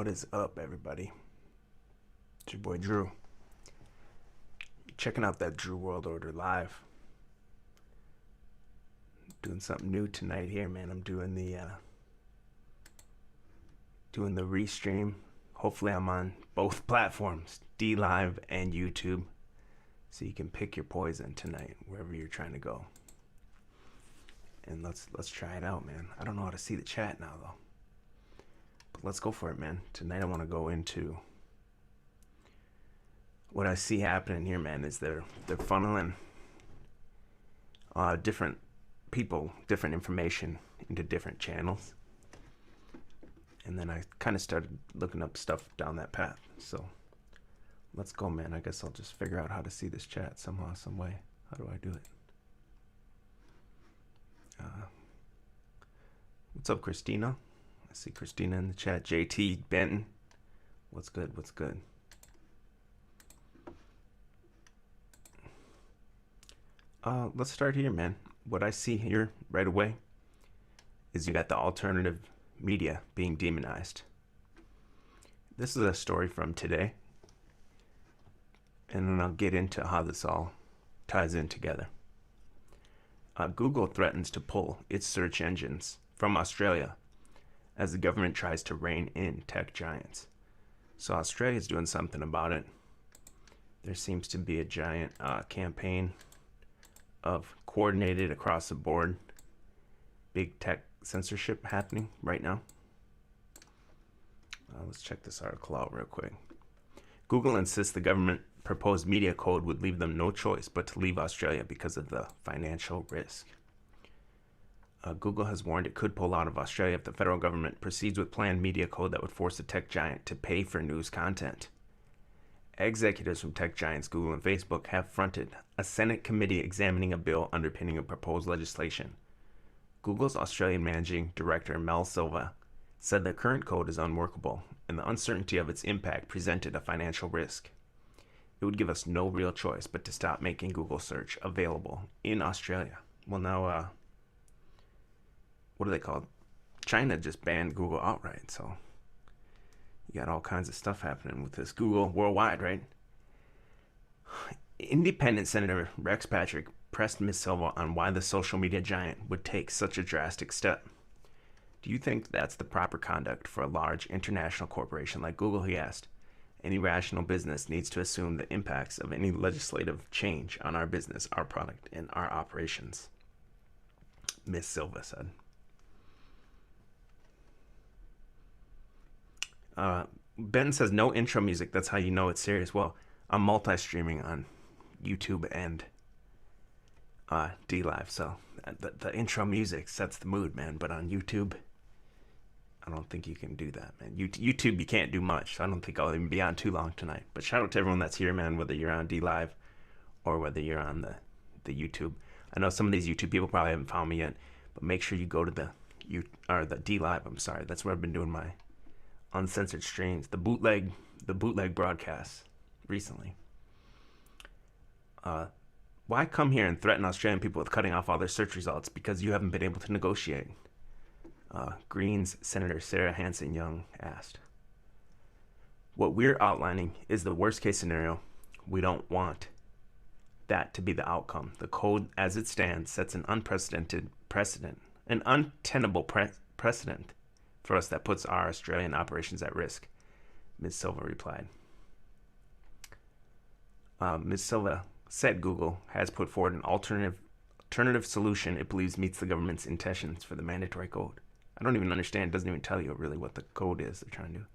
What is up, everybody? It's your boy Drew. Checking out that Drew World Order live. Doing something new tonight here, man. I'm doing the restream. Hopefully, I'm on both platforms, D Live and YouTube, so you can pick your poison tonight wherever you're trying to go. And let's try it out, man. I don't know how to see the chat now though. But let's go for it, man. Tonight I want to go into what I see happening here, man, is they're funneling different people, different information into different channels. And then I kind of started looking up stuff down that path. So let's go, man. I guess I'll just figure out how to see this chat somehow, some way. How do I do it? What's up, Christina? I see Christina in the chat. JT Benton. What's good? What's good? Let's start here, man. What I see here right away is you got the alternative media being demonized. This is a story from today, and then I'll get into how this all ties in together. Google threatens to pull its search engines from Australia as the government tries to rein in tech giants. So Australia's doing something about it. There seems to be a giant campaign of coordinated across the board big tech censorship happening right now. Let's check this article out real quick. Google insists the government proposed media code would leave them no choice but to leave Australia because of the financial risk. Google has warned it could pull out of Australia if the federal government proceeds with planned media code that would force the tech giant to pay for news content. Executives from tech giants Google and Facebook have fronted a Senate committee examining a bill underpinning a proposed legislation. Google's Australian managing director Mel Silva said the current code is unworkable and the uncertainty of its impact presented a financial risk. It would give us no real choice but to stop making Google search available in Australia. Well, now, what are they called? China just banned Google outright, so you got all kinds of stuff happening with this Google worldwide, right? Independent Senator Rex Patrick pressed Ms. Silva on why the social media giant would take such a drastic step. Do you think that's the proper conduct for a large international corporation like Google, he asked. Any rational business needs to assume the impacts of any legislative change on our business, our product, and our operations, Ms. Silva said. Ben says no intro music. That's how you know it's serious. Well, I'm multi-streaming on YouTube and D Live, so the intro music sets the mood, man. But on YouTube, I don't think you can do that, man. YouTube, you can't do much. So I don't think I'll even be on too long tonight. But shout out to everyone that's here, man, whether you're on D Live or whether you're on the YouTube. I know some of these YouTube people probably haven't found me yet, but make sure you go to the D Live. I'm sorry, that's where I've been doing my uncensored streams, the bootleg broadcasts recently. Why come here and threaten Australian people with cutting off all their search results because you haven't been able to negotiate? Greens Senator Sarah Hanson-Young asked. What we're outlining is the worst case scenario. We don't want that to be the outcome. The code as it stands sets an unprecedented precedent, an untenable precedent for us that puts our Australian operations at risk, Ms. Silva replied. Ms. Silva said Google has put forward an alternative solution it believes meets the government's intentions for the mandatory code. I don't even understand. It doesn't even tell you really what the code is they're trying to do.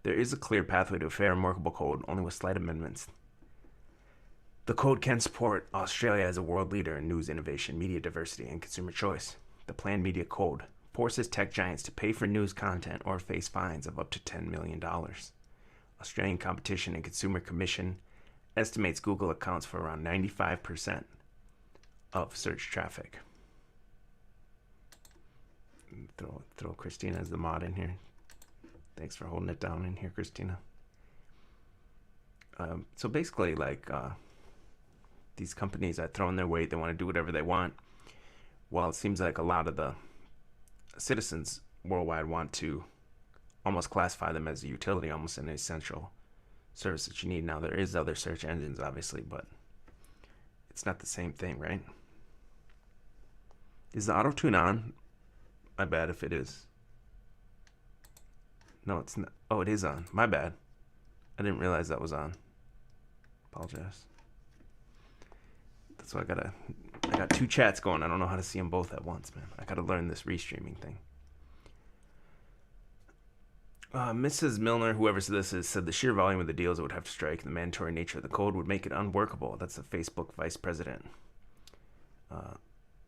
There is a clear pathway to a fair and workable code, only with slight amendments. The code can support Australia as a world leader in news innovation, media diversity, and consumer choice. The planned media code forces tech giants to pay for news content or face fines of up to $10 million. Australian Competition and Consumer Commission estimates Google accounts for around 95% of search traffic. Throw Christina as the mod in here. Thanks for holding it down in here, Christina. So basically, like, these companies are throwing their weight. They want to do whatever they want. Well, it seems like a lot of the citizens worldwide want to almost classify them as a utility, almost an essential service that you need. Now, there is other search engines, obviously, but it's not the same thing, right? Is the auto-tune on? My bad if it is. No, it's not. Oh, it is on. My bad. I didn't realize that was on. Apologize. That's why I got two chats going. I don't know how to see them both at once, man. I got to learn this restreaming thing. Mrs. Milner, whoever this is, said the sheer volume of the deals it would have to strike and the mandatory nature of the code would make it unworkable. That's the Facebook vice president.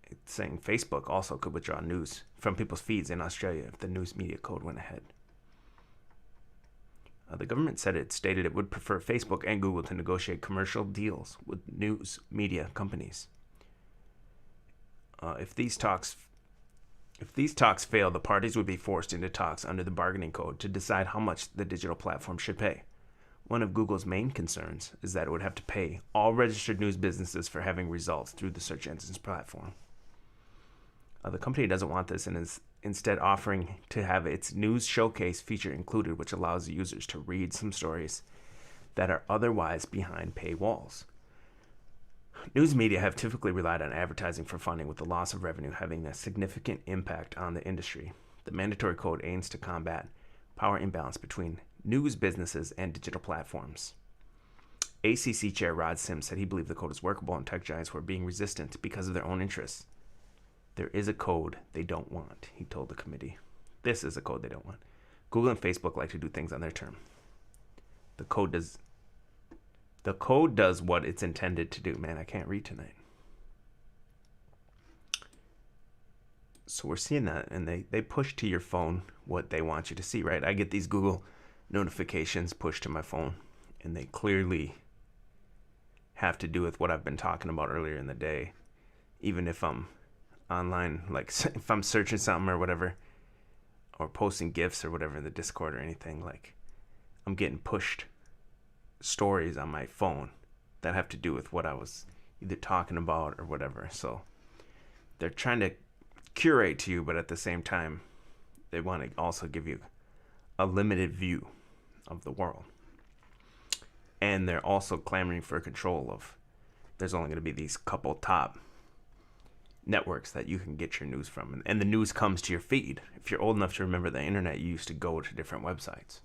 It's saying Facebook also could withdraw news from people's feeds in Australia if the news media code went ahead. The government said it stated it would prefer Facebook and Google to negotiate commercial deals with news media companies. If these talks fail, the parties would be forced into talks under the bargaining code to decide how much the digital platform should pay. One of Google's main concerns is that it would have to pay all registered news businesses for having results through the search engine's platform. The company doesn't want this and is instead offering to have its news showcase feature included, which allows users to read some stories that are otherwise behind paywalls. News media have typically relied on advertising for funding, with the loss of revenue having a significant impact on the industry. The mandatory code aims to combat power imbalance between news businesses and digital platforms. ACC Chair Rod Sims said he believed the code is workable and tech giants were being resistant because of their own interests. There is a code they don't want, he told the committee. This is a code they don't want. Google and Facebook like to do things on their term. The code does what it's intended to do. Man, I can't read tonight. So we're seeing that, and they push to your phone what they want you to see, right? I get these Google notifications pushed to my phone, and they clearly have to do with what I've been talking about earlier in the day. Even if I'm online, like if I'm searching something or whatever, or posting GIFs or whatever in the Discord or anything, like I'm getting pushed stories on my phone that have to do with what I was either talking about or whatever. So they're trying to curate to you, but at the same time, they want to also give you a limited view of the world. And they're also clamoring for control of, there's only going to be these couple top networks that you can get your news from, and the news comes to your feed. If you're old enough to remember the internet, you used to go to different websites.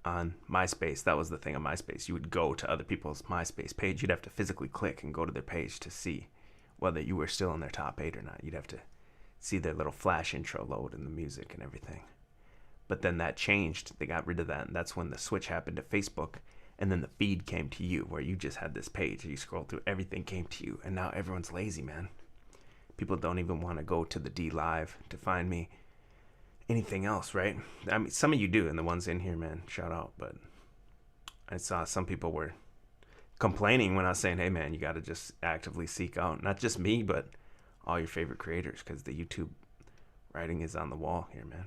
On MySpace, that was the thing on MySpace. You would go to other people's MySpace page. You'd have to physically click and go to their page to see whether you were still in their top 8 or not. You'd have to see their little flash intro load and the music and everything. But then that changed. They got rid of that, and that's when the switch happened to Facebook, and then the feed came to you, where you just had this page. You scroll through, everything came to you, and now everyone's lazy, man. People don't even want to go to the D Live to find me anything else, right? I mean, some of you do, and the ones in here, man, shout out. But I saw some people were complaining when I was saying, hey, man, you got to just actively seek out, not just me, but all your favorite creators, because the YouTube writing is on the wall here, man.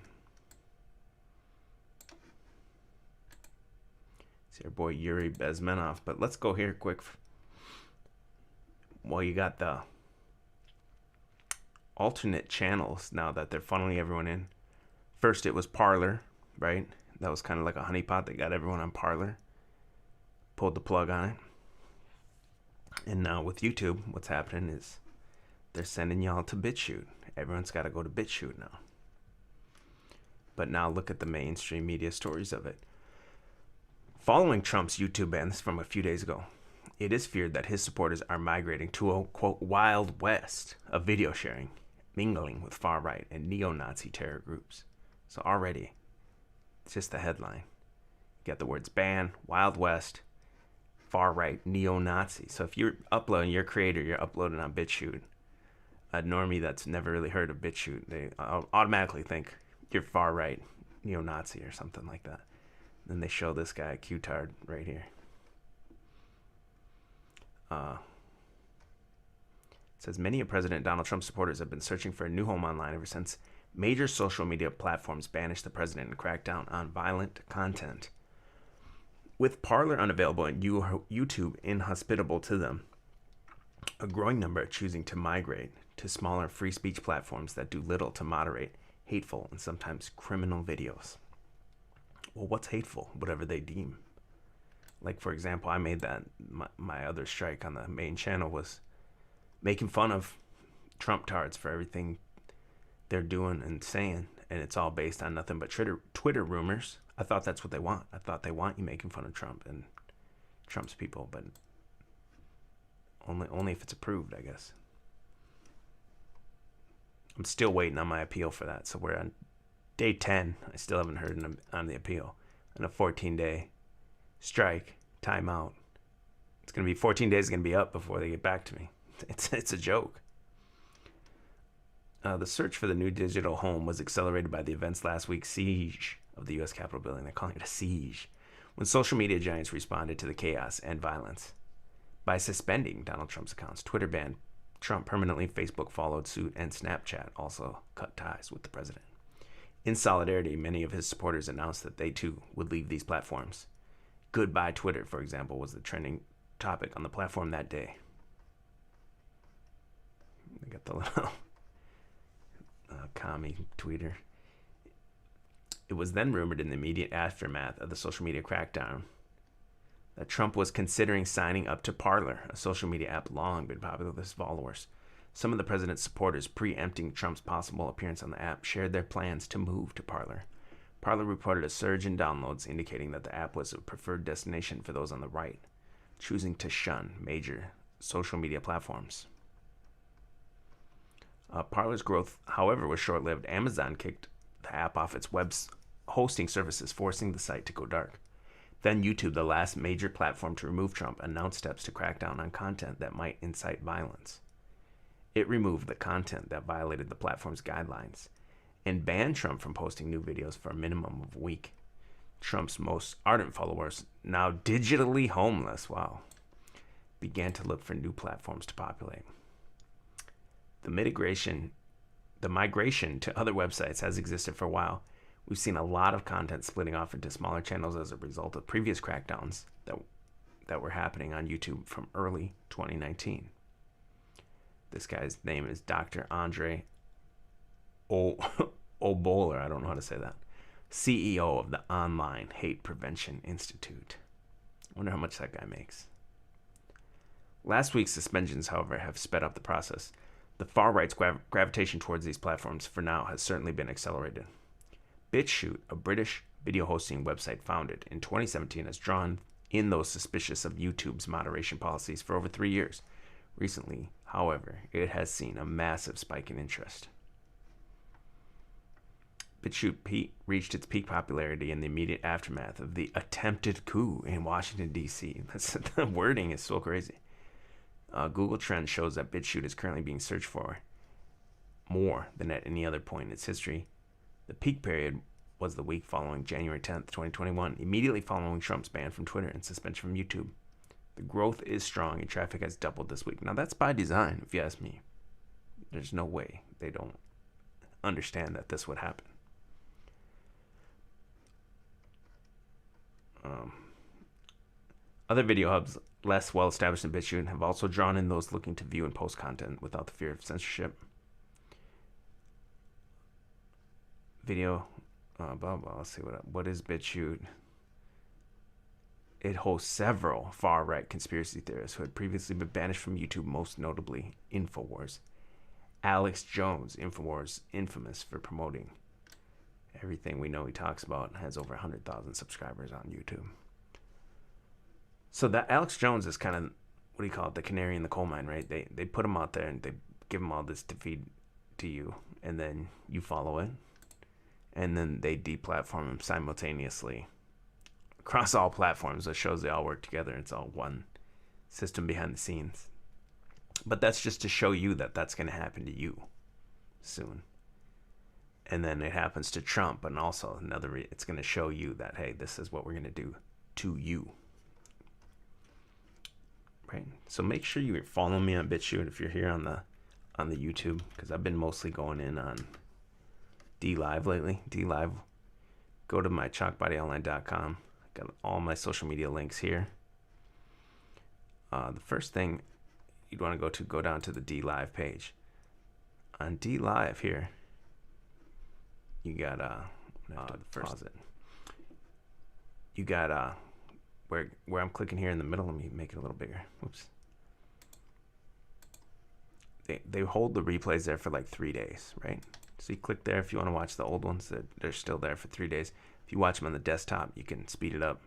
See our boy Yuri Bezmenov. But let's go here quick. Well, you got the alternate channels now that they're funneling everyone in. First it was Parler, right? That was kind of like a honeypot that got everyone on Parler. Pulled the plug on it. And now with YouTube, what's happening is they're sending y'all to BitChute. Everyone's got to go to BitChute now. But now look at the mainstream media stories of it. Following Trump's YouTube ban, this is from a few days ago, it is feared that his supporters are migrating to a, quote, wild west of video sharing, mingling with far-right and neo-Nazi terror groups. So already, it's just the headline. You got the words ban, Wild West, far-right, neo-Nazi. So if you're uploading, your creator, you're uploading on BitChute, a normie that's never really heard of BitChute, they automatically think you're far-right, neo-Nazi or something like that. Then they show this guy, Q-tard, right here. It says many of President Donald Trump's supporters have been searching for a new home online ever since major social media platforms banished the president and cracked down on violent content. With Parler unavailable and YouTube inhospitable to them, a growing number are choosing to migrate to smaller free speech platforms that do little to moderate hateful and sometimes criminal videos. Well, what's hateful? Whatever they deem. Like, for example, I made that, my other strike on the main channel was making fun of Trump tards for everything they're doing and saying, and it's all based on nothing but Twitter rumors. I thought that's what they want. I thought they want you making fun of Trump and Trump's people, but only if it's approved, I guess. I'm still waiting on my appeal for that, so we're on day 10. I still haven't heard on the appeal. And a 14-day strike, timeout. It's going to be 14 days, going to be up before they get back to me. It's a joke. The search for the new digital home was accelerated by the events last week's siege of the U.S. Capitol building. They're calling it a siege. When social media giants responded to the chaos and violence by suspending Donald Trump's accounts. Twitter banned Trump permanently, Facebook followed suit, and Snapchat also cut ties with the president. In solidarity, many of his supporters announced that they too would leave these platforms. Goodbye Twitter, for example, was the trending topic on the platform that day. They got the little commie tweeter. It was then rumored in the immediate aftermath of the social media crackdown that Trump was considering signing up to Parler, a social media app long been popular with his followers. Some of the president's supporters, preempting Trump's possible appearance on the app, shared their plans to move to Parler. Parler reported a surge in downloads, indicating that the app was a preferred destination for those on the right, choosing to shun major social media platforms. Parler's growth, however, was short-lived. Amazon kicked the app off its web hosting services, forcing the site to go dark. Then YouTube, the last major platform to remove Trump, announced steps to crack down on content that might incite violence. It removed the content that violated the platform's guidelines and banned Trump from posting new videos for a minimum of a week. Trump's most ardent followers, now digitally homeless, began to look for new platforms to populate. The migration to other websites has existed for a while. We've seen a lot of content splitting off into smaller channels as a result of previous crackdowns that were happening on YouTube from early 2019. This guy's name is Dr. Andre Oboler, I don't know how to say that, CEO of the Online Hate Prevention Institute. I wonder how much that guy makes. Last week's suspensions, however, have sped up the process. The far-right's gravitation towards these platforms for now has certainly been accelerated. BitChute, a British video hosting website founded in 2017, has drawn in those suspicious of YouTube's moderation policies for over 3 years. Recently, however, it has seen a massive spike in interest. BitChute reached its peak popularity in the immediate aftermath of the attempted coup in Washington, D.C. The wording is so crazy. Google Trends shows that BitChute is currently being searched for more than at any other point in its history. The peak period was the week following January 10th, 2021, immediately following Trump's ban from Twitter and suspension from YouTube. The growth is strong and traffic has doubled this week. Now that's by design, if you ask me. There's no way they don't understand that this would happen. Other video hubs less well established than BitChute have also drawn in those looking to view and post content without the fear of censorship. Video, let's see what is BitChute. It hosts several far-right conspiracy theorists who had previously been banished from YouTube, most notably InfoWars. Alex Jones, InfoWars, infamous for promoting everything we know he talks about, has over 100,000 subscribers on YouTube. So that Alex Jones is kind of, what do you call it, the canary in the coal mine, right? They put him out there and they give him all this to feed to you, and then you follow it, and then they deplatform him simultaneously across all platforms. That shows they all work together. It's all one system behind the scenes. But that's just to show you that that's going to happen to you soon. And then it happens to Trump, and also it's going to show you that, hey, this is what we're going to do to you. Right? So make sure you follow me on BitChute if you're here on the YouTube, because I've been mostly going in on DLive lately. DLive, go to my chalkbodyonline.com. Got all my social media links here. The first thing you'd want to go down to the DLive page. On DLive here, you got the first. Pause it. you got where I'm clicking here in the middle. Let me make it a little bigger. Oops. They hold the replays there for like 3 days, right? So you click there if you want to watch the old ones. They're still there for 3 days. If you watch them on the desktop, you can speed it up.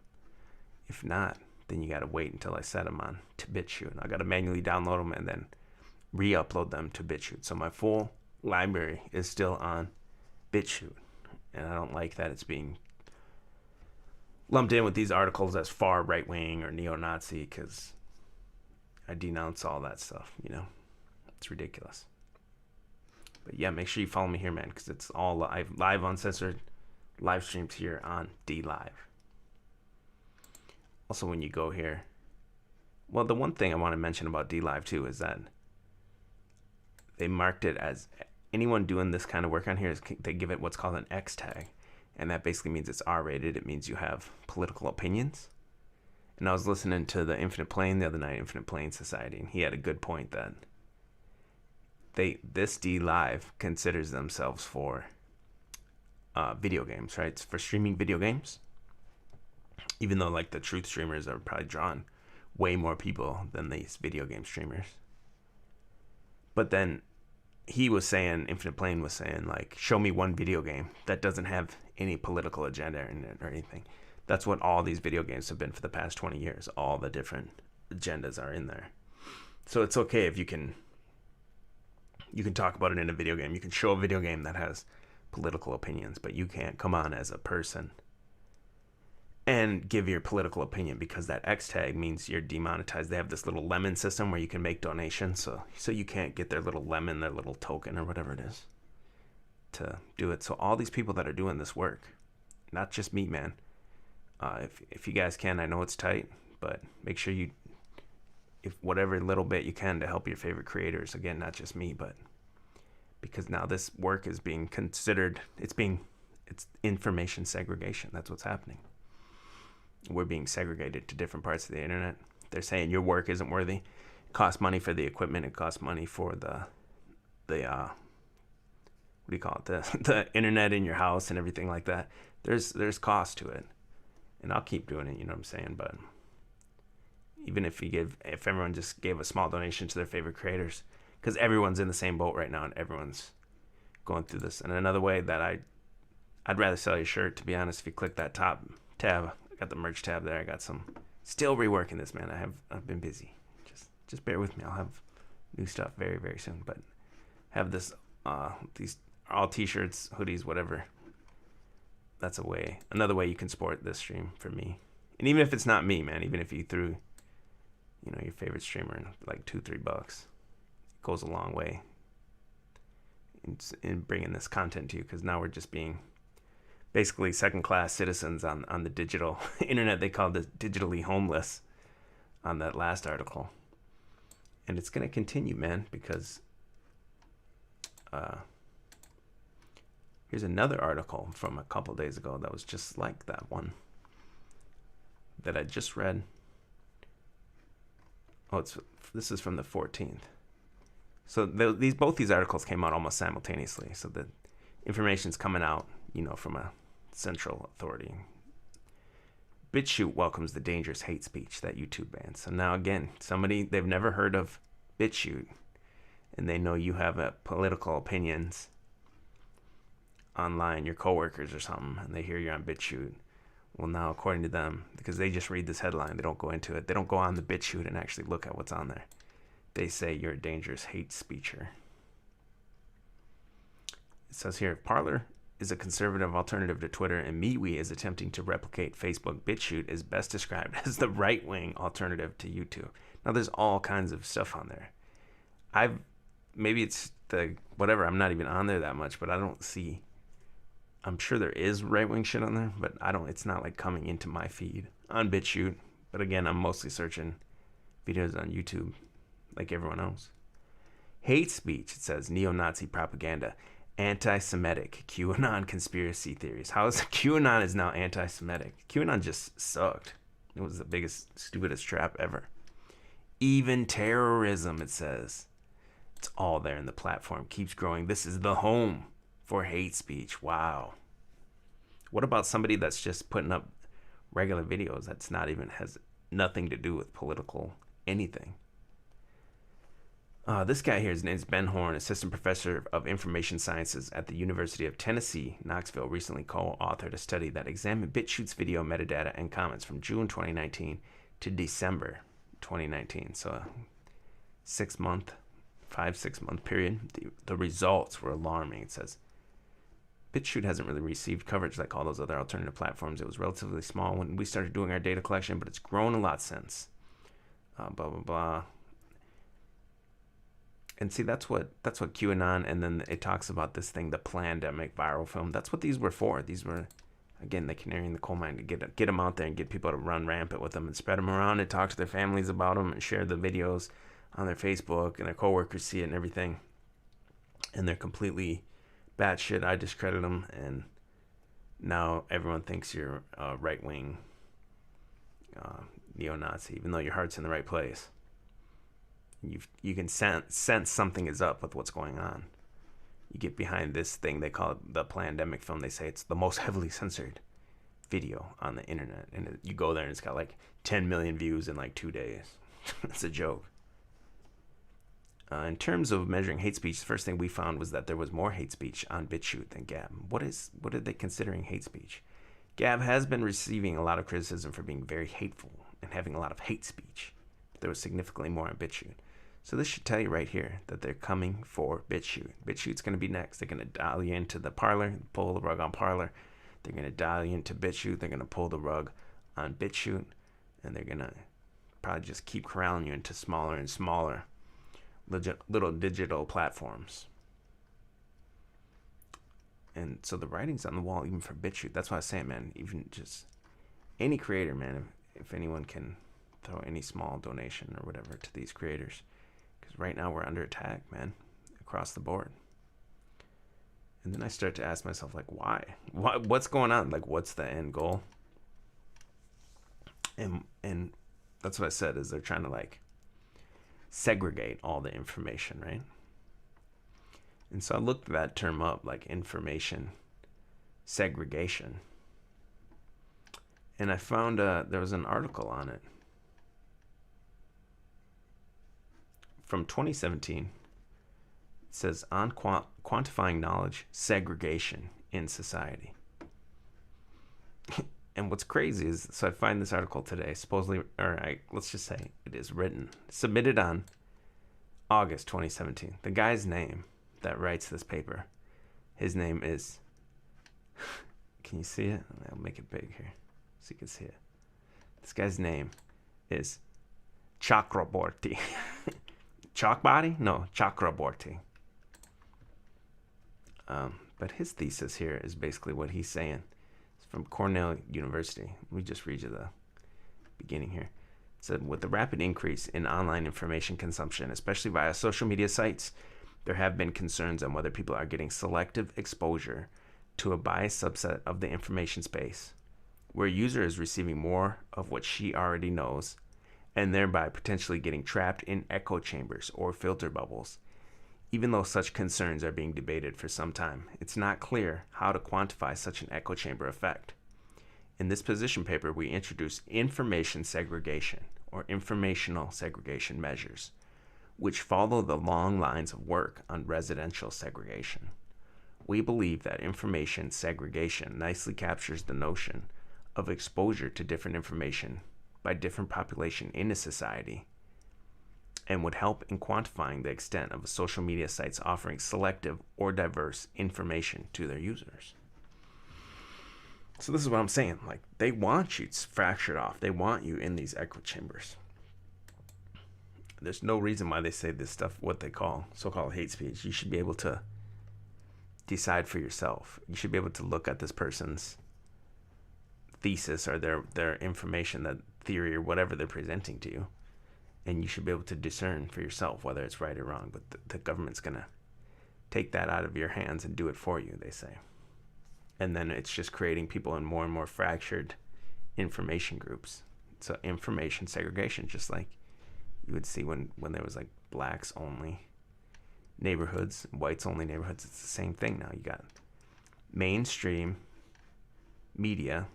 If not, then you got to wait until I set them on to BitChute. I got to manually download them and then re-upload them to BitChute. So my full library is still on BitChute, and I don't like that it's being lumped in with these articles as far right-wing or neo-Nazi, because I denounce all that stuff, you know. It's ridiculous. But yeah, make sure you follow me here, man, because it's all live uncensored live streams here on DLive. Also, when you go here, well, the one thing I want to mention about DLive too is that they marked it as anyone doing this kind of work on here is they give it what's called an X tag, and that basically means it's R-rated. It means you have political opinions. And I was listening to the Infinite Plane the other night, Infinite Plane Society, and he had a good point that this DLive considers themselves for video games, right? It's for streaming video games. Even though like the truth streamers are probably drawing way more people than these video game streamers. But then he was saying, Infinite Plane was saying, like, show me one video game that doesn't have any political agenda in it or anything. That's what all these video games have been for the past 20 years. All the different agendas are in there. So it's okay if you can talk about it in a video game. You can show a video game that has political opinions, but you can't come on as a person and give your political opinion, because that X tag means you're demonetized. They have this little lemon system where you can make donations, so you can't get their little lemon, their little token or whatever it is to do it. So all these people that are doing this work, not just me, man. If you guys can, I know it's tight, but make sure you, if whatever little bit you can to help your favorite creators. Again, not just me, but because now this work is being considered, it's information segregation. That's what's happening. We're being segregated to different parts of the internet. They're saying your work isn't worthy. It costs money for the equipment. It costs money for the what do you call it? The internet in your house and everything like that. There's cost to it, and I'll keep doing it. You know what I'm saying? But even if everyone just gave a small donation to their favorite creators, because everyone's in the same boat right now and everyone's going through this. And another way that I'd rather sell you a shirt, to be honest. If you click that top tab. Got the merch tab there. I got some, still reworking this, man. I've been busy. Just bear with me. I'll have new stuff very, very soon. But have this these all t-shirts, hoodies, whatever. That's another way you can support this stream for me. And even if it's not me, man, even if you threw, your favorite streamer like $2-3, it goes a long way in bringing this content to you, because now we're just being basically second-class citizens on the digital internet. They called this digitally homeless on that last article. And it's going to continue, man, because here's another article from a couple days ago that was just like that one that I just read. Oh, this is from the 14th. So both these articles came out almost simultaneously. So the information's coming out, from a central authority. BitChute welcomes the dangerous hate speech that YouTube bans. So now again, they've never heard of BitChute, and they know you have political opinions online, your coworkers or something, and they hear you're on BitChute. Well, now according to them, because they just read this headline, they don't go into it. They don't go on the BitChute and actually look at what's on there. They say you're a dangerous hate speecher. It says here, Parler is a conservative alternative to Twitter, and MeWe is attempting to replicate Facebook. BitChute is best described as the right-wing alternative to YouTube. Now, there's all kinds of stuff on there. Maybe it's whatever, I'm not even on there that much, but I don't see, I'm sure there is right-wing shit on there, but it's not like coming into my feed on BitChute. But again, I'm mostly searching videos on YouTube like everyone else. Hate speech, it says, neo-Nazi propaganda. Anti-Semitic, QAnon conspiracy theories. How is QAnon is now anti-Semitic? QAnon just sucked. It was the biggest, stupidest trap ever. Even terrorism, it says. It's all there, and the platform keeps growing. This is the home for hate speech. Wow. What about somebody that's just putting up regular videos that's not even, has nothing to do with political anything. This guy here, his name's Ben Horn, assistant professor of information sciences at the University of Tennessee, Knoxville, recently co-authored a study that examined BitChute's video metadata and comments from June 2019 to December 2019. So a 6 month period. The results were alarming. It says, BitChute hasn't really received coverage like all those other alternative platforms. It was relatively small when we started doing our data collection, but it's grown a lot since. Blah, blah, blah. And see, that's what QAnon, and then it talks about this thing, the pandemic viral film. That's what these were for. These were, again, the canary in the coal mine, to get them out there and get people to run rampant with them and spread them around and talk to their families about them and share the videos on their Facebook, and their coworkers see it and everything. And they're completely batshit. I discredit them, and now everyone thinks you're a right-wing neo-Nazi, even though your heart's in the right place. You can sense something is up with what's going on. You get behind this thing they call it the pandemic film. They say it's the most heavily censored video on the internet, and you go there and it's got like 10 million views in like 2 days. It's a joke. In terms of measuring hate speech, the first thing we found was that there was more hate speech on BitChute than Gab. What are they considering hate speech? Gab has been receiving a lot of criticism for being very hateful and having a lot of hate speech. But there was significantly more on BitChute. So this should tell you right here that they're coming for BitChute. BitChute's going to be next. They're going to dial you into the Parler, pull the rug on Parler. They're going to dial you into BitChute. They're going to pull the rug on BitChute. And they're going to probably just keep corralling you into smaller and smaller little digital platforms. And so the writing's on the wall even for BitChute. That's why I was saying, man, even just any creator, man, if anyone can throw any small donation or whatever to these creators. Because right now we're under attack, man, across the board. And then I start to ask myself, like, why? What's going on? Like, what's the end goal? And that's what I said, is they're trying to, like, segregate all the information, right? And so I looked that term up, like information segregation. And I found there was an article on it from 2017. It says, on quantifying knowledge segregation in society. And what's crazy is, so I find this article today, supposedly, let's just say it is written, submitted on August 2017. The guy's name that writes this paper, his name is, can you see it? I'll make it big here so you can see it. This guy's name is Chakraborty. Chalkbody? No, Chakraborty. But his thesis here is basically what he's saying. It's from Cornell University. Let me just read you the beginning here. It said, with the rapid increase in online information consumption, especially via social media sites, there have been concerns on whether people are getting selective exposure to a biased subset of the information space, where a user is receiving more of what she already knows, and thereby potentially getting trapped in echo chambers or filter bubbles. Even though such concerns are being debated for some time, it's not clear how to quantify such an echo chamber effect. In this position paper, we introduce information segregation, or informational segregation measures, which follow the long lines of work on residential segregation. We believe that information segregation nicely captures the notion of exposure to different information by different population in a society, and would help in quantifying the extent of a social media site's offering selective or diverse information to their users. So this is what I'm saying. Like, they want you fractured off. They want you in these echo chambers. There's no reason why they say this stuff, what they call so-called hate speech. You should be able to decide for yourself. You should be able to look at this person's thesis or their information, that theory or whatever they're presenting to you, and you should be able to discern for yourself whether it's right or wrong. But the government's going to take that out of your hands and do it for you, they say. And then it's just creating people in more and more fractured information groups. So information segregation, just like you would see when there was like blacks only neighborhoods, whites only neighborhoods. It's the same thing now. You got mainstream media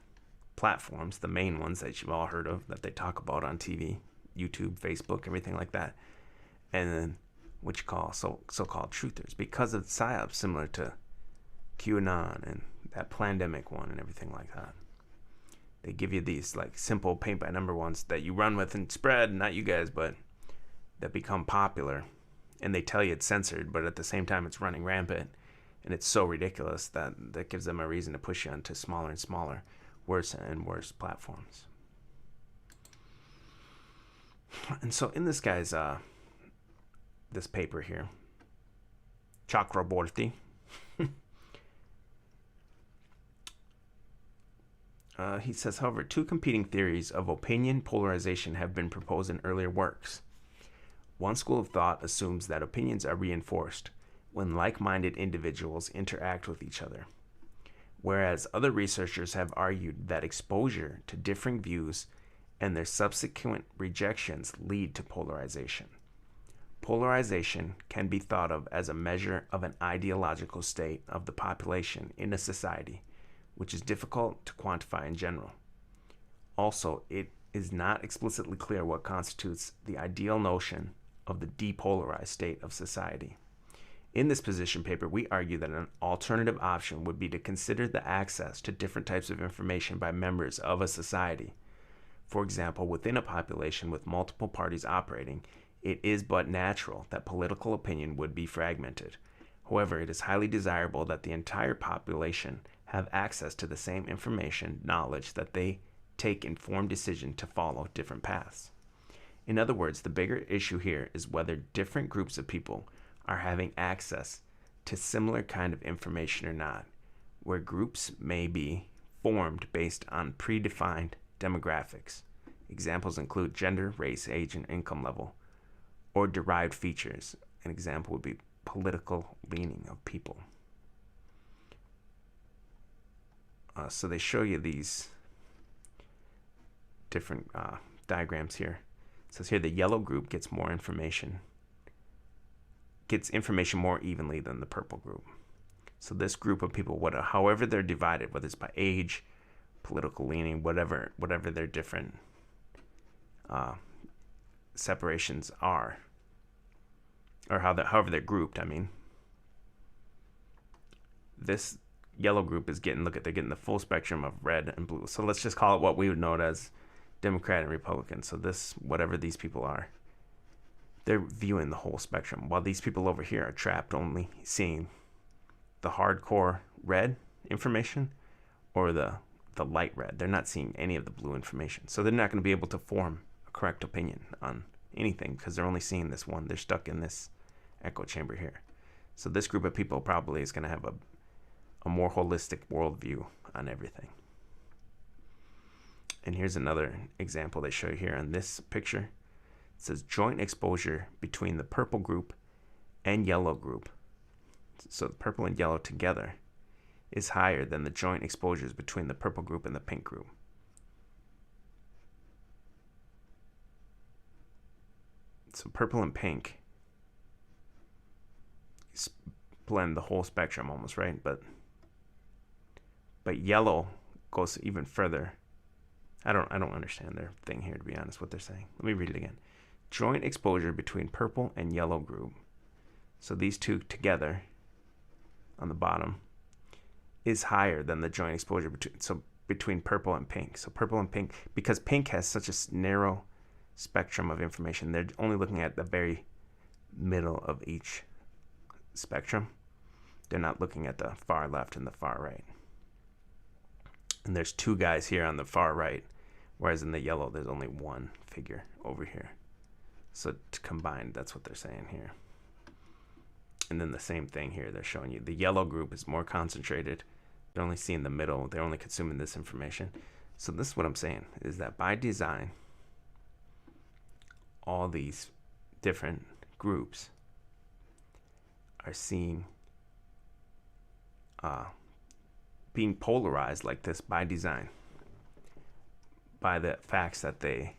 platforms, the main ones that you've all heard of, that they talk about on TV, YouTube, Facebook, everything like that, and then what you call so-called truthers, because of psyops similar to QAnon and that pandemic one and everything like that. They give you these like simple paint by number ones that you run with and spread, not you guys, but that become popular, and they tell you it's censored, but at the same time it's running rampant, and it's so ridiculous that gives them a reason to push you onto smaller and smaller, worse and worse platforms. And so in this guy's this paper here, Chakraborty, he says, however, two competing theories of opinion polarization have been proposed in earlier works. One school of thought assumes that opinions are reinforced when like-minded individuals interact with each other, whereas other researchers have argued that exposure to differing views and their subsequent rejections lead to polarization. Polarization can be thought of as a measure of an ideological state of the population in a society, which is difficult to quantify in general. Also, it is not explicitly clear what constitutes the ideal notion of the depolarized state of society. In this position paper, we argue that an alternative option would be to consider the access to different types of information by members of a society. For example, within a population with multiple parties operating, it is but natural that political opinion would be fragmented. However, it is highly desirable that the entire population have access to the same information, knowledge, that they take informed decision to follow different paths. In other words, the bigger issue here is whether different groups of people are having access to similar kind of information or not, where groups may be formed based on predefined demographics. Examples include gender, race, age, and income level, or derived features. An example would be political leaning of people. So they show you these different diagrams here. It says here the yellow group gets information more evenly than the purple group. So this group of people, however they're divided, whether it's by age, political leaning, whatever their different separations are, or however they're grouped. I mean, this yellow group is they're getting the full spectrum of red and blue. So let's just call it what we would know as Democrat and Republican. So this, whatever these people are, they're viewing the whole spectrum, while these people over here are trapped only seeing the hardcore red information or the light red. They're not seeing any of the blue information. So they're not going to be able to form a correct opinion on anything because they're only seeing this one. They're stuck in this echo chamber here. So this group of people probably is going to have a more holistic worldview on everything. And here's another example they show you here on this picture. It says joint exposure between the purple group and yellow group. So the purple and yellow together is higher than the joint exposures between the purple group and the pink group. So purple and pink blend the whole spectrum almost, right? But yellow goes even further. I don't understand their thing here, to be honest, what they're saying. Let me read it again. Joint exposure between purple and yellow group. So these two together on the bottom is higher than the joint exposure between purple and pink. So purple and pink, because pink has such a narrow spectrum of information, they're only looking at the very middle of each spectrum. They're not looking at the far left and the far right. And there's two guys here on the far right, whereas in the yellow there's only one figure over here. So to combine, that's what they're saying here. And then the same thing here, they're showing you the yellow group is more concentrated. They're only seeing the middle. They're only consuming this information. So this is what I'm saying, is that by design, all these different groups are seeing being polarized like this by design, by the facts that they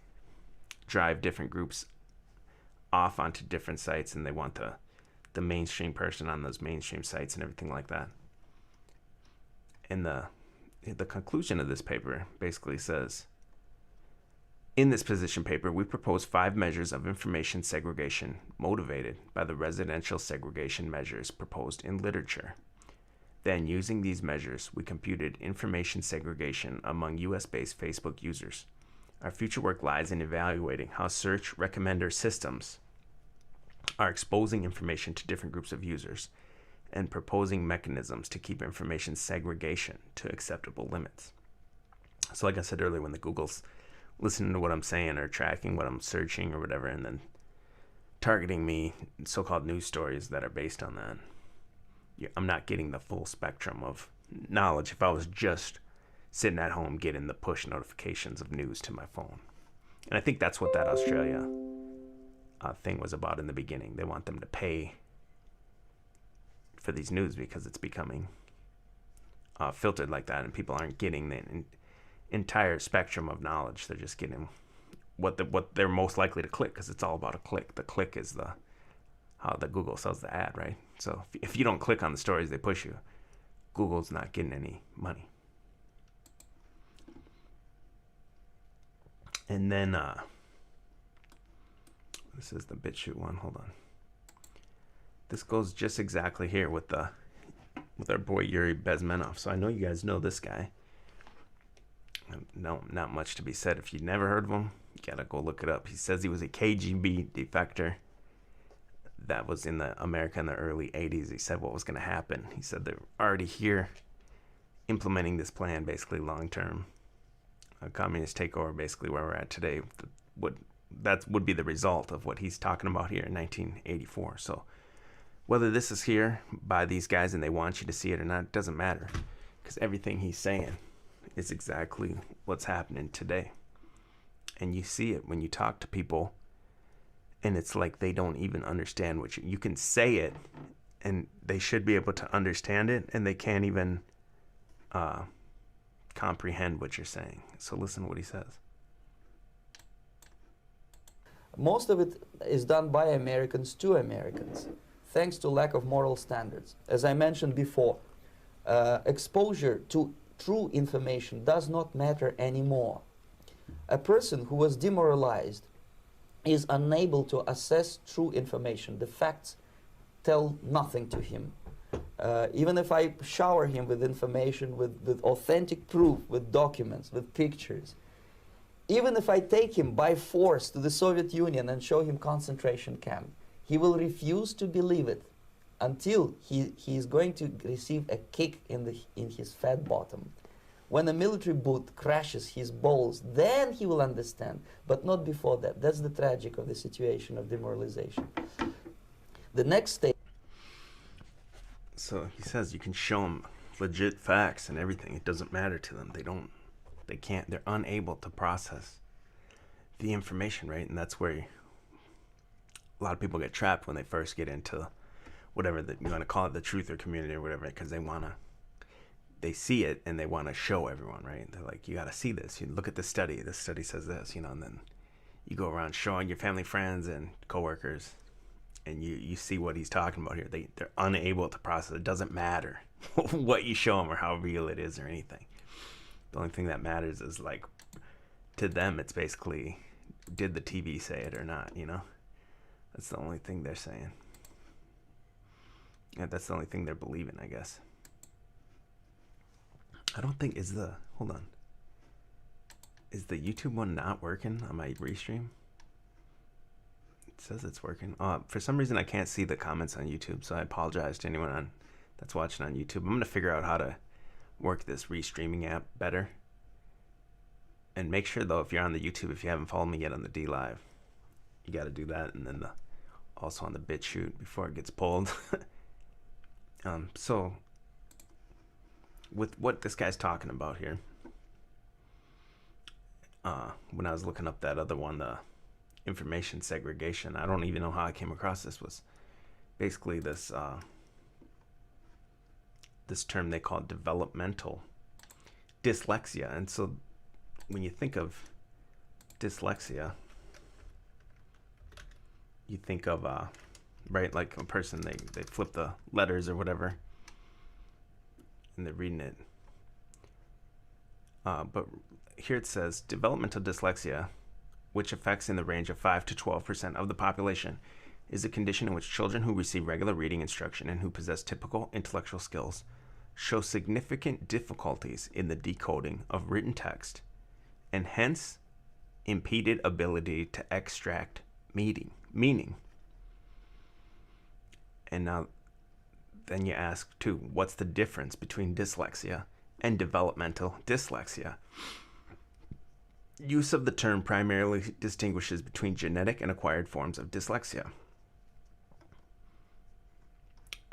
drive different groups off onto different sites, and they want the mainstream person on those mainstream sites and everything like that. And the conclusion of this paper basically says, in this position paper, we propose 5 measures of information segregation motivated by the residential segregation measures proposed in literature. Then, using these measures, we computed information segregation among US-based Facebook users. Our future work lies in evaluating how search recommender systems are exposing information to different groups of users and proposing mechanisms to keep information segregation to acceptable limits. So like I said earlier, when the Google's listening to what I'm saying or tracking what I'm searching or whatever, and then targeting me so-called news stories that are based on that, I'm not getting the full spectrum of knowledge if I was just sitting at home getting the push notifications of news to my phone. And I think that's what that Australia thing was about in the beginning. They want them to pay for these news because it's becoming filtered like that, and people aren't getting the entire spectrum of knowledge. They're just getting what they're most likely to click, because it's all about a click. The click is how the Google sells the ad, right? So if you don't click on the stories they push you, Google's not getting any money. And then this is the BitChute one. Hold on. This goes just exactly here with our boy Yuri Bezmenov. So I know you guys know this guy. No, not much to be said. If you've never heard of him, you gotta go look it up. He says he was a KGB defector that was in America in the early 80s. He said what was going to happen. He said they're already here implementing this plan, basically long-term. A communist takeover, basically where we're at today. That would be the result of what he's talking about here in 1984. So whether this is here by these guys and they want you to see it or not, it doesn't matter, because everything he's saying is exactly what's happening today. And you see it when you talk to people, and it's like they don't even understand what you can say it, and they should be able to understand it, and they can't even comprehend what you're saying. So listen to what he says. Most of it is done by Americans to Americans, thanks to lack of moral standards. As I mentioned before, exposure to true information does not matter anymore. A person who was demoralized is unable to assess true information. The facts tell nothing to him. Even if I shower him with information, with authentic proof, with documents, with pictures, even if I take him by force to the Soviet Union and show him concentration camp, he will refuse to believe it until he is going to receive a kick in his fat bottom. When a military boot crashes his balls, then he will understand, but not before that. That's the tragic of the situation of demoralization. The next stage. So he says you can show them legit facts and everything. It doesn't matter to them. They can't, they're unable to process the information, right? And that's where a lot of people get trapped when they first get into whatever you want to call it, the truther community or whatever, because they see it and they want to show everyone, right? They're like, you got to see this. You look at the study. This study says this, and then you go around showing your family, friends, and coworkers, and you see what he's talking about here. They're unable to process. It doesn't matter what you show them or how real it is or anything. The only thing that matters is, like, to them, it's basically, did the TV say it or not, That's the only thing they're saying. Yeah, that's the only thing they're believing, I guess. I don't think, hold on. Is the YouTube one not working on my restream? It says it's working. For some reason, I can't see the comments on YouTube, so I apologize to anyone that's watching on YouTube. I'm going to figure out how to work this restreaming app better. And make sure, though, if you're on the YouTube, if you haven't followed me yet on the D Live, you got to do that. And then also on the BitChute before it gets pulled. So with what this guy's talking about here, when I was looking up that other one, the information segregation, I don't even know how I came across this, was basically this term they call developmental dyslexia. And so when you think of dyslexia, you think of right, like a person, they flip the letters or whatever and they're reading it But here it says developmental dyslexia, which affects in the range of 5 to 12% of the population, is a condition in which children who receive regular reading instruction and who possess typical intellectual skills show significant difficulties in the decoding of written text and hence impeded ability to extract meaning. And now then you ask too, what's the difference between dyslexia and developmental dyslexia? Use of the term primarily distinguishes between genetic and acquired forms of dyslexia.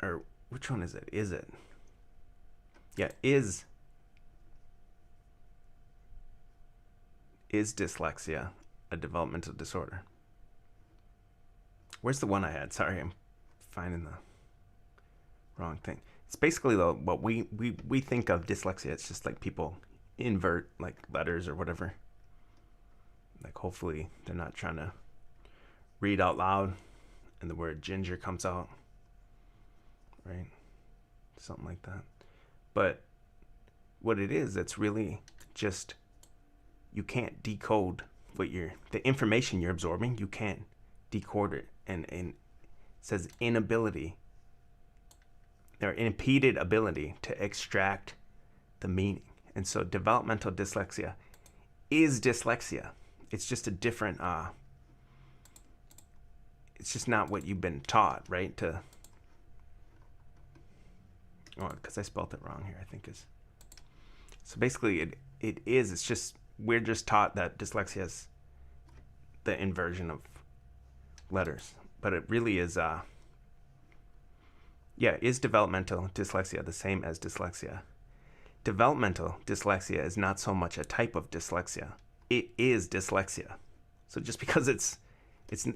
Or which one is it? Is it? Yeah, is dyslexia a developmental disorder? Where's the one I had? Sorry, I'm finding the wrong thing. It's basically though what we think of dyslexia. It's just like people invert like letters or whatever. Like hopefully they're not trying to read out loud and the word ginger comes out, right? Something like that. But what it is, it's really just you can't decode the information you're absorbing. You can't decode it, and it says inability or impeded ability to extract the meaning. And so developmental dyslexia is dyslexia. It's just a different it's just not what you've been taught, right? Because I spelled it wrong here, I think is. So basically it's just, we're just taught that dyslexia is the inversion of letters. But it really is, is developmental dyslexia the same as dyslexia? Developmental dyslexia is not so much a type of dyslexia. It is dyslexia. So just because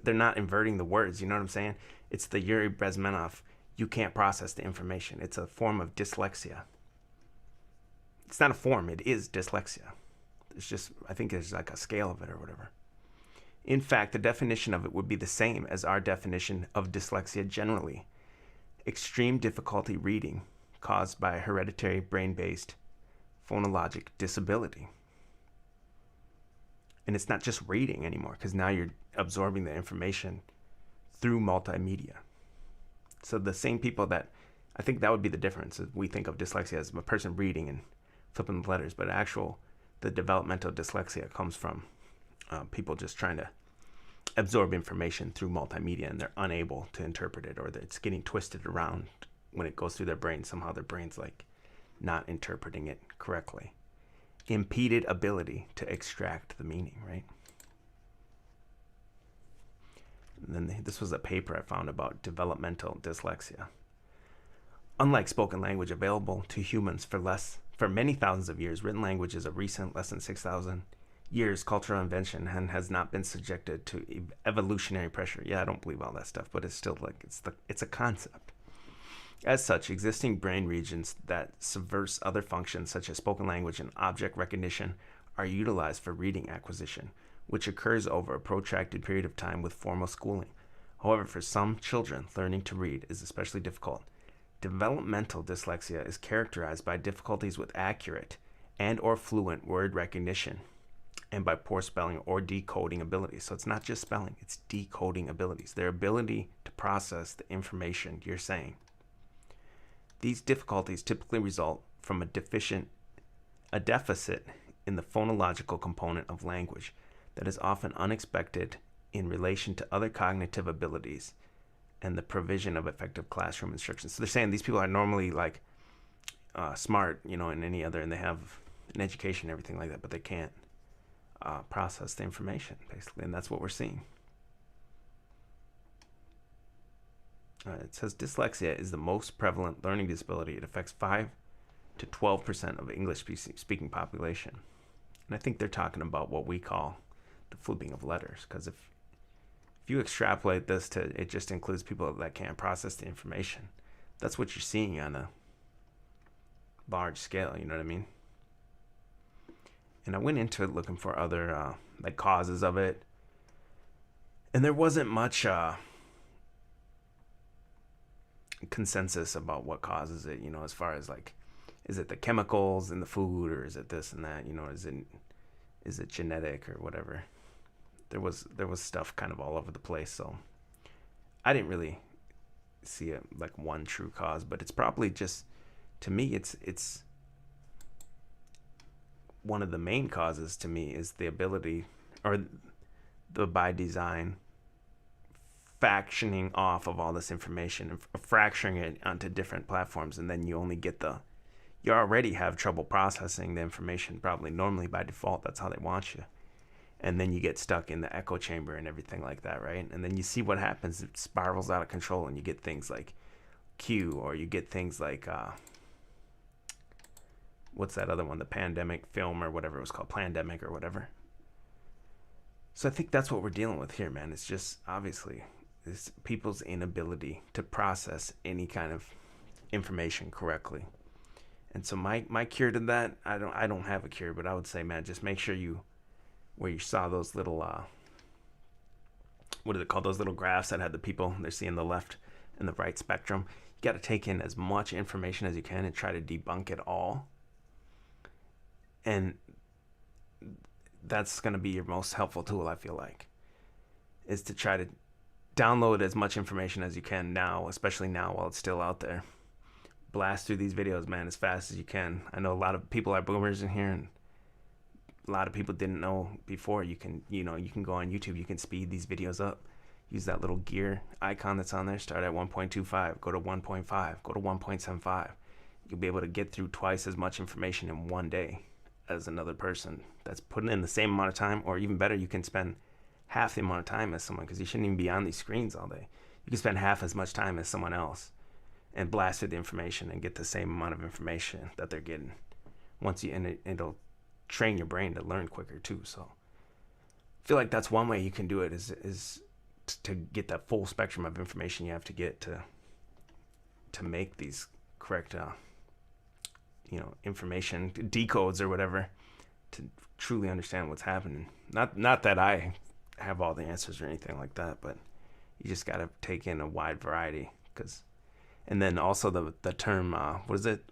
they're not inverting the words, you know what I'm saying? It's the Yuri Bezmenov, you can't process the information. It's a form of dyslexia. It's not a form, it is dyslexia. It's just, I think there's like a scale of it or whatever. In fact, the definition of it would be the same as our definition of dyslexia generally. Extreme difficulty reading caused by a hereditary brain-based phonologic disability. And it's not just reading anymore, because now you're absorbing the information through multimedia. So the same people that, I think that would be the difference. We think of dyslexia as a person reading and flipping the letters, but the developmental dyslexia comes from people just trying to absorb information through multimedia, and they're unable to interpret it, or that it's getting twisted around when it goes through their brain. Somehow their brain's like not interpreting it correctly. Impeded ability to extract the meaning, right? And then this was a paper I found about developmental dyslexia. Unlike spoken language available to humans for many thousands of years, written language is a recent, less than 6,000 years cultural invention and has not been subjected to evolutionary pressure. Yeah, I don't believe all that stuff, but it's still like it's a concept. As such, existing brain regions that subvert other functions such as spoken language and object recognition are utilized for reading acquisition, which occurs over a protracted period of time with formal schooling. However, for some children, learning to read is especially difficult. Developmental dyslexia is characterized by difficulties with accurate and or fluent word recognition and by poor spelling or decoding abilities. So it's not just spelling, it's decoding abilities, their ability to process the information you're saying. These difficulties typically result from a deficit in the phonological component of language that is often unexpected in relation to other cognitive abilities and the provision of effective classroom instruction. So they're saying these people are normally like smart, in any other, and they have an education and everything like that, but they can't process the information, basically, and that's what we're seeing. It says dyslexia is the most prevalent learning disability. It affects 5 to 12% of English-speaking population. And I think they're talking about what we call the flipping of letters, because if you extrapolate this to, it just includes people that can't process the information. That's what you're seeing on a large scale, you know what I mean? And I went into it looking for other like causes of it, and there wasn't much consensus about what causes it, as far as like is it the chemicals in the food, or is it this and that? You know, is it genetic or whatever? There was stuff kind of all over the place. So I didn't really see it like one true cause, but it's probably just, to me, it's one of the main causes to me is the ability, or the by design factioning off of all this information and fracturing it onto different platforms, and then you only get you already have trouble processing the information probably normally by default. That's how they want you. And then you get stuck in the echo chamber and everything like that, right? And then you see what happens. It spirals out of control, and you get things like Q, or you get things like what's that other one, the pandemic film or whatever it was called, Plandemic or whatever. So I think that's what we're dealing with here, man. It's just obviously it's people's inability to process any kind of information correctly. And so my cure to that, I don't have a cure, but I would say, man, just make sure where you saw those little what is it called, those little graphs that had the people they're seeing the left and the right spectrum. You got to take in as much information as you can and try to debunk it all. And that's going to be your most helpful tool, I feel like, is to try to download as much information as you can now, especially now while it's still out there. Blast through these videos, man, as fast as you can. I know a lot of people are boomers in here, and a lot of people didn't know before. You can go on YouTube, you can speed these videos up. Use that little gear icon that's on there. Start at 1.25, go to 1.5, go to 1.75. You'll be able to get through twice as much information in one day as another person that's putting in the same amount of time, or even better, you can spend half the amount of time as someone, because you shouldn't even be on these screens all day. You can spend half as much time as someone else and blast through the information and get the same amount of information that they're getting. And it'll train your brain to learn quicker too. So I feel like that's one way you can do it, is to get that full spectrum of information you have to get to make these correct information decodes or whatever, to truly understand what's happening. Not that I have all the answers or anything like that, but you just got to take in a wide variety. And then also the term, what is it?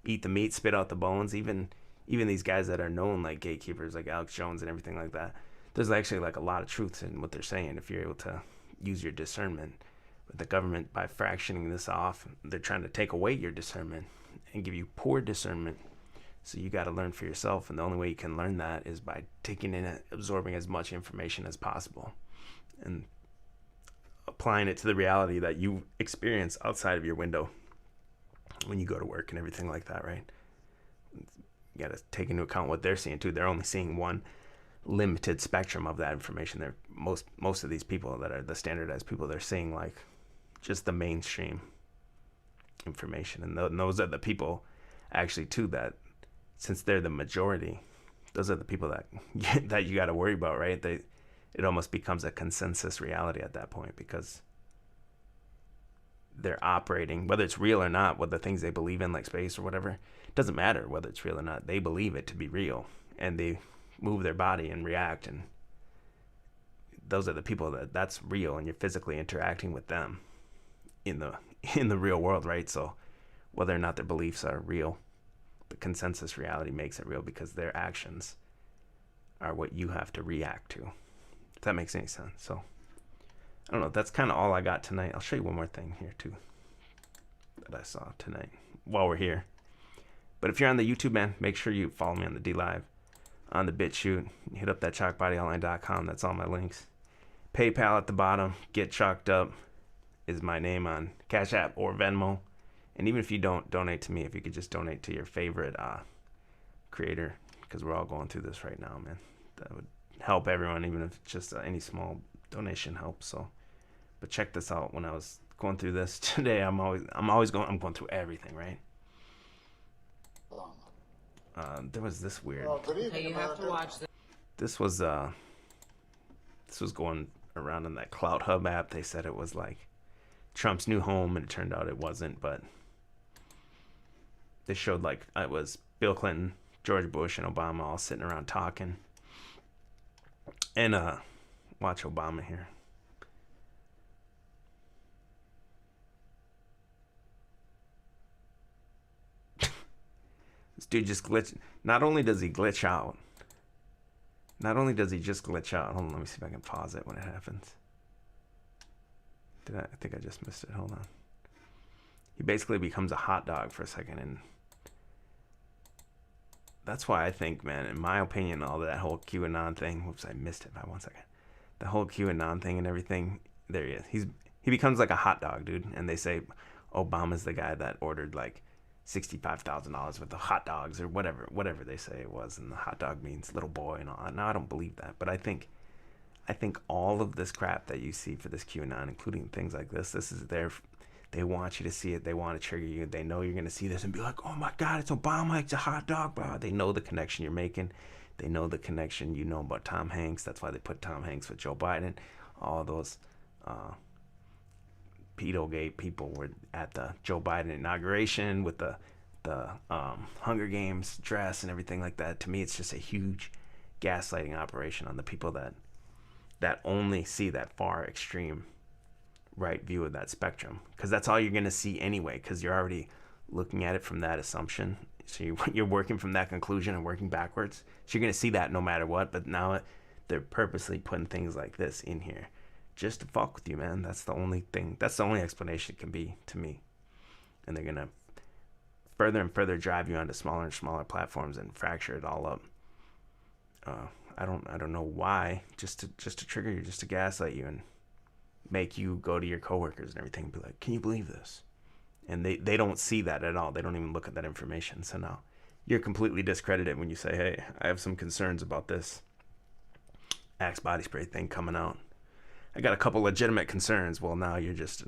Eat the meat, spit out the bones. Even these guys that are known like gatekeepers, like Alex Jones and everything like that, there's actually like a lot of truth in what they're saying if you're able to use your discernment. But the government, by fractioning this off, they're trying to take away your discernment and give you poor discernment. So you got to learn for yourself, and the only way you can learn that is by taking in, absorbing as much information as possible, and applying it to the reality that you experience outside of your window when you go to work and everything like that, right? You got to take into account what they're seeing too. They're only seeing one limited spectrum of that information. They're most of these people that are the standardized people, they're seeing like just the mainstream information, and those are the people actually too that, since they're the majority, those are the people that you got to worry about, right? It almost becomes a consensus reality at that point, because they're operating, whether it's real or not, what the things they believe in, like space or whatever, it doesn't matter whether it's real or not. They believe it to be real, and they move their body and react, and those are the people that's real, and you're physically interacting with them in the real world, right? So whether or not their beliefs are real, the consensus reality makes it real, because their actions are what you have to react to, if that makes any sense. So I don't know, that's kind of all I got tonight. I'll show you one more thing here too that I saw tonight while we're here. But if you're on the YouTube, man, make sure you follow me on the D Live, on the BitChute. Hit up that chalkbodyonline.com. That's all my links. PayPal at the bottom. Get Chalked Up is my name on Cash App or Venmo. And even if you don't donate to me, if you could just donate to your favorite creator, because we're all going through this right now, man. That would help everyone, even if just any small donation helps. So, but check this out. When I was going through this today, I'm going through everything, right? There was this weird. Hey, you have to watch this. This was going around in that Cloud Hub app. They said it was like Trump's new home, and it turned out it wasn't. But they showed like it was Bill Clinton, George Bush, and Obama all sitting around talking. And watch Obama here. dude just glitch. Not only does he glitch out, not only does he just glitch out. Hold on, let me see if I can pause it when it happens. I think I just missed it. Hold on. He basically becomes a hot dog for a second, and that's why I think, man, in my opinion, all that whole QAnon thing. Whoops, I missed it by 1 second. The whole QAnon thing and everything. There he is. He becomes like a hot dog, dude. And they say Obama's the guy that ordered like $65,000 worth of hot dogs or whatever they say it was, and the hot dog means little boy and all that. Now I don't believe that, but I think all of this crap that you see for this QAnon, including things like this is their. They want you to see it. They want to trigger you. They know you're going to see this and be like, oh my God, it's Obama. It's a hot dog, bro. They know the connection you're making. They know the connection you know about Tom Hanks. That's why they put Tom Hanks with Joe Biden. All those pedogate people were at the Joe Biden inauguration with the Hunger Games dress and everything like that. To me, it's just a huge gaslighting operation on the people that only see that far extreme right view of that spectrum, because that's all you're going to see anyway, because you're already looking at it from that assumption. So you're working from that conclusion and working backwards. So you're going to see that no matter what. But now they're purposely putting things like this in here just to fuck with you, man. That's the only thing. That's the only explanation it can be to me. And they're going to further and further drive you onto smaller and smaller platforms and fracture it all up. I don't know why. Just to trigger you, just to gaslight you and make you go to your coworkers and everything and be like, can you believe this? And they don't see that at all. They don't even look at that information. So now you're completely discredited when you say, hey, I have some concerns about this Axe body spray thing coming out. I got a couple legitimate concerns. Well, now you're just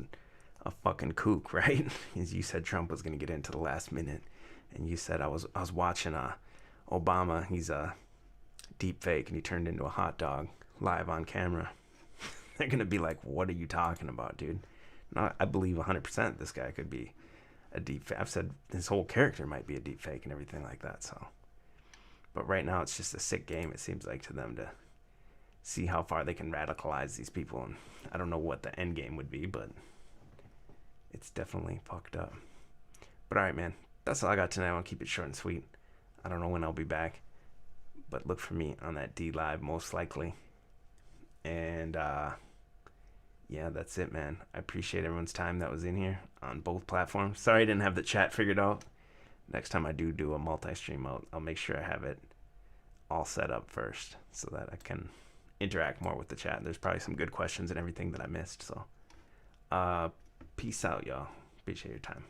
a fucking kook, right? As you said, Trump was going to get into the last minute. And you said I was watching Obama. He's a deep fake and he turned into a hot dog live on camera. They're going to be like, what are you talking about, dude? No, I believe 100% this guy could be a deep fake. I've said his whole character might be a deep fake and everything like that. So, but right now it's just a sick game, it seems like, to them to see how far they can radicalize these people. And I don't know what the end game would be, but it's definitely fucked up. But all right, man, that's all I got tonight. I'll keep it short and sweet. I don't know when I'll be back, but look for me on that D Live most likely. And yeah, that's it, man. I appreciate everyone's time that was in here on both platforms. Sorry I didn't have the chat figured out. Next time I do a multi-stream, I'll make sure I have it all set up first so that I can interact more with the chat. There's probably some good questions and everything that I missed. So peace out, y'all. Appreciate your time.